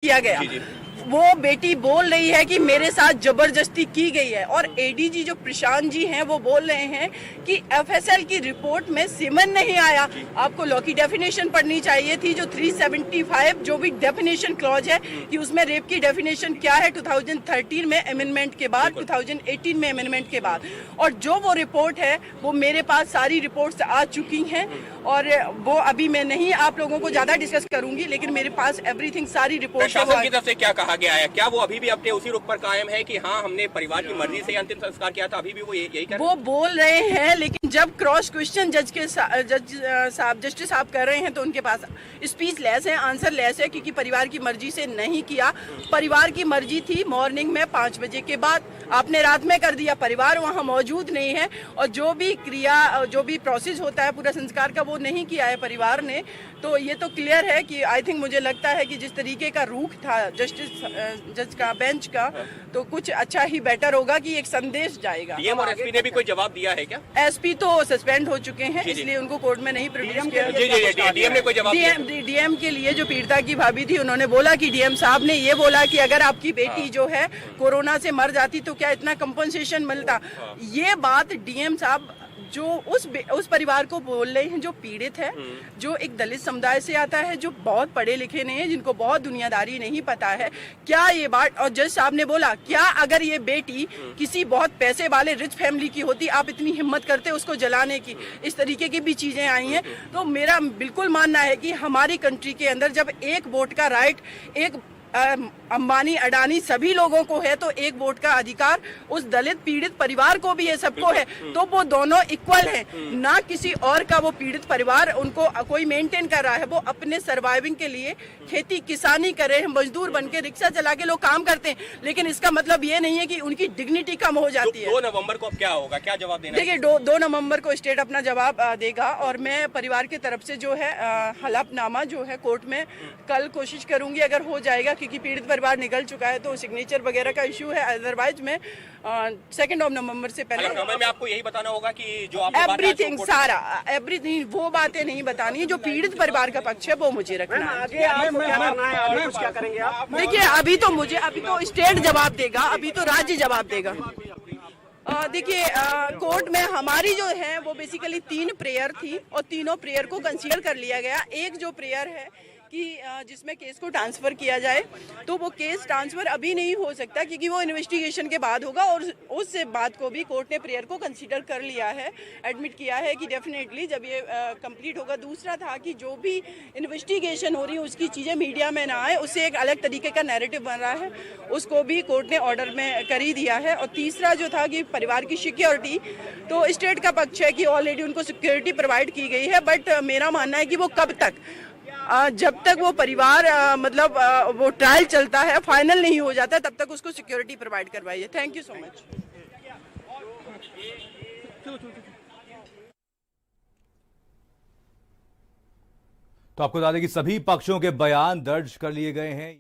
किया गया। वो बेटी बोल रही है कि मेरे साथ जबरदस्ती की गई है और एडीजी जो प्रशांत जी हैं वो बोल रहे हैं कि एफएसएल की रिपोर्ट में सीमन नहीं आया। आपको लॉ की डेफिनेशन पढ़नी चाहिए थी, जो 375 जो भी डेफिनेशन क्लॉज है कि उसमें रेप की डेफिनेशन क्या है 2013 में अमेंडमेंट के बाद, 2018 में अमेंडमेंट के बाद। और जो वो रिपोर्ट है वो मेरे पास सारी रिपोर्ट्स आ चुकी हैं और वो अभी मैं नहीं आप लोगों को ज्यादा डिस्कस करूंगी, लेकिन मेरे पास एवरीथिंग सारी रिपोर्ट प्रशासन की तरफ से क्या कहा गया है? क्या वो अभी भी अपने उसी रुख पर कायम है कि हाँ हमने परिवार की मर्जी से अंतिम संस्कार किया था, अभी भी वो यही कर? वो बोल रहे हैं, लेकिन जब क्रॉस क्वेश्चन जस्टिस साहब कर रहे हैं तो उनके पास स्पीच लेस है, आंसर लेस है, क्योंकि परिवार की मर्जी से नहीं किया। परिवार की मर्जी थी मॉर्निंग में 5 बजे के बाद, आपने रात में कर दिया। परिवार वहाँ मौजूद नहीं है और जो भी क्रिया, जो भी प्रोसेस होता है पूरा संस्कार का, वो नहीं किया है परिवार ने। तो ये तो क्लियर है कि आई थिंक मुझे लगता है कि जिस तरीके का रुख था जज का, बेंच का, तो कुछ अच्छा ही बेटर होगा कि एक संदेश जाएगा। डीएम और एसपी ने भी कोई जवाब दिया है क्या? एसपी तो सस्पेंड हो चुके हैं, इसलिए उनको कोर्ट में नहीं प्रोड्यूस किया। डीएम ने कोई जवाब दिया? डीएम के लिए जो पीड़िता की भाभी थी, उन्होंने बोला कि डीएम साहब ने ये बोला कि अगर आपकी बेटी जो है कोरोना से मर जाती तो क्या इतना कंपनसेशन मिलता। ये बात डीएम साहब जो उस परिवार को बोल रहे हैं जो पीड़ित है, जो एक दलित समुदाय से आता है, जो बहुत पढ़े लिखे नहीं है, जिनको बहुत दुनियादारी नहीं पता है। क्या ये बात, और जज साहब ने बोला क्या अगर ये बेटी किसी बहुत पैसे वाले रिच फैमिली की होती, आप इतनी हिम्मत करते उसको जलाने की? इस तरीके की भी चीजें आई हैं। तो मेरा बिल्कुल मानना है कि हमारी कंट्री के अंदर जब एक वोट का राइट एक अंबानी अडानी सभी लोगों को है, तो एक वोट का अधिकार उस दलित पीड़ित परिवार को भी है, सबको है। तो वो दोनों इक्वल हैं, ना किसी और का वो पीड़ित परिवार उनको कोई मेंटेन कर रहा है। वो अपने सर्वाइविंग के लिए खेती किसानी कर रहे हैं, मजदूर बन के रिक्शा चला के लोग काम करते हैं, लेकिन इसका मतलब ये नहीं है कि उनकी डिग्निटी कम हो जाती है। 2 नवंबर को अब क्या होगा, क्या जवाब देना? देखिए 2 नवंबर को स्टेट अपना जवाब देगा और मैं परिवार की तरफ से जो है हलफनामा जो है कोर्ट में कल कोशिश करूंगी, अगर हो जाएगा, क्योंकि पीड़ित परिवार निकल चुका है तो सिग्नेचर वगैरह का इश्यू है। अदरवाइज में 2 नवंबर से पहले में आपको यही बताना होगा कि जो आप एवरीथिंग सारा एवरीथिंग वो बातें नहीं बतानी है जो पीड़ित परिवार का पक्ष है, वो मुझे रखना है। देखिए अभी तो स्टेट जवाब देगा, अभी तो राज्य जवाब देगा। देखिए कोर्ट में हमारी जो है वो बेसिकली 3 प्रेयर थी और तीनों प्रेयर को कंसीडर कर लिया गया। एक जो प्रेयर है कि जिसमें केस को ट्रांसफ़र किया जाए, तो वो केस ट्रांसफ़र अभी नहीं हो सकता क्योंकि वो इन्वेस्टिगेशन के बाद होगा, और उस बात को भी कोर्ट ने प्रेयर को कंसीडर कर लिया है, एडमिट किया है कि डेफिनेटली जब ये कंप्लीट होगा। दूसरा था कि जो भी इन्वेस्टिगेशन हो रही है उसकी चीज़ें मीडिया में ना आए, उससे एक अलग तरीके का नैरेटिव बन रहा है, उसको भी कोर्ट ने ऑर्डर में कर ही दिया है। और तीसरा जो था कि परिवार की सिक्योरिटी, तो स्टेट का पक्ष है कि ऑलरेडी उनको सिक्योरिटी प्रोवाइड की गई है, बट मेरा मानना है कि वो कब तक, जब तक वो परिवार मतलब वो ट्रायल चलता है, फाइनल नहीं हो जाता, तब तक उसको सिक्योरिटी प्रोवाइड करवाइए। Thank you so much. तो आपको बता दें कि सभी पक्षों के बयान दर्ज कर लिए गए हैं।